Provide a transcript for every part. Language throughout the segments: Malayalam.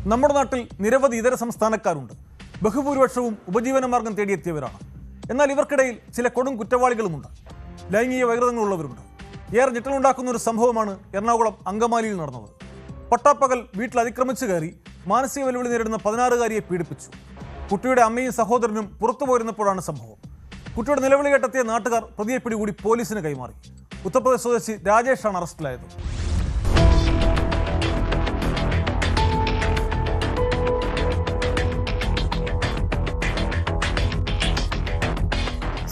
നമ്മുടെ നാട്ടിൽ നിരവധി ഇതര സംസ്ഥാനക്കാരുണ്ട്. ബഹുഭൂരിപക്ഷവും ഉപജീവനമാർഗം തേടിയെത്തിയവരാണ്. എന്നാൽ ഇവർക്കിടയിൽ ചില കൊടും കുറ്റവാളികളുമുണ്ട്. ലൈംഗിക വൈകൃതങ്ങളുള്ളവരുണ്ട്. ഏറെ ഞെട്ടലുണ്ടാക്കുന്ന ഒരു സംഭവമാണ് എറണാകുളം അങ്കമാലിയിൽ നടന്നത്. പട്ടാപ്പകൽ വീട്ടിൽ അതിക്രമിച്ചു കയറി മാനസിക വെല്ലുവിളി നേരിടുന്ന 16-കാരിയെ പീഡിപ്പിച്ചു. കുട്ടിയുടെ അമ്മയും സഹോദരനും പുറത്തു പോയിരുന്നപ്പോഴാണ് സംഭവം. കുട്ടിയുടെ നിലവിളി കേട്ടെത്തിയ നാട്ടുകാർ പ്രതിയെ പിടികൂടി പോലീസിന് കൈമാറി. ഉത്തർപ്രദേശ് സ്വദേശി രാജേഷാണ് അറസ്റ്റിലായത്.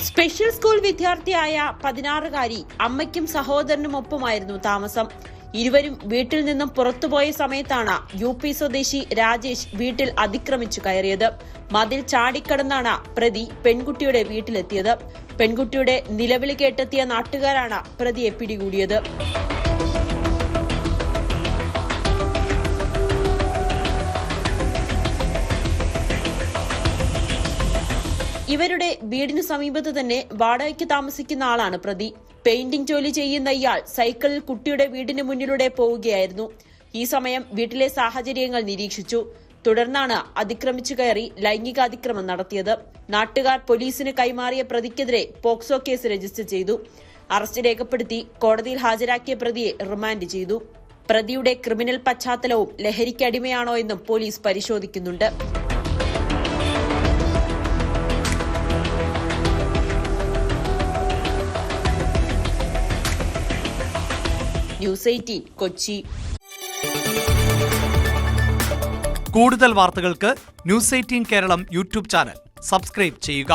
സ്പെഷ്യൽ സ്കൂൾ വിദ്യാർത്ഥിയായ 16-കാരി അമ്മയ്ക്കും സഹോദരനുമൊപ്പമായിരുന്നു താമസം. ഇരുവരും വീട്ടിൽ നിന്നും പുറത്തുപോയ സമയത്താണ് UP സ്വദേശി രാജേഷ് വീട്ടിൽ അതിക്രമിച്ചു കയറിയത്. മതിൽ ചാടിക്കടന്നാണ് പ്രതി പെൺകുട്ടിയുടെ വീട്ടിലെത്തിയത്. പെൺകുട്ടിയുടെ നിലവിളി കേട്ടെത്തിയ നാട്ടുകാരാണ് പ്രതിയെ പിടികൂടിയത്. ഇവരുടെ വീടിന് സമീപത്ത് തന്നെ വാടകയ്ക്ക് താമസിക്കുന്ന ആളാണ് പ്രതി. പെയിന്റിംഗ് ജോലി ചെയ്യുന്ന ഇയാൾ സൈക്കിളിൽ കുട്ടിയുടെ വീടിന് മുന്നിലൂടെ പോവുകയായിരുന്നു. ഈ സമയം വീട്ടിലെ സാഹചര്യങ്ങൾ നിരീക്ഷിച്ചു. തുടർന്നാണ് അതിക്രമിച്ചു കയറി ലൈംഗിക അതിക്രമം നടത്തിയത്. നാട്ടുകാർ പോലീസിന് കൈമാറിയ പ്രതിക്കെതിരെ പോക്സോ കേസ് രജിസ്റ്റർ ചെയ്തു. അറസ്റ്റ് രേഖപ്പെടുത്തി കോടതിയിൽ ഹാജരാക്കിയ പ്രതിയെ റിമാൻഡ് ചെയ്തു. പ്രതിയുടെ ക്രിമിനൽ പശ്ചാത്തലവും ലഹരിക്കടിമയാണോ എന്നും പോലീസ് പരിശോധിക്കുന്നുണ്ട്. ന്യൂസ് 18 കൊച്ചി. കൂടുതൽ വാർത്തകൾക്ക് news 18 Keralam YouTube channel subscribe ചെയ്യുക.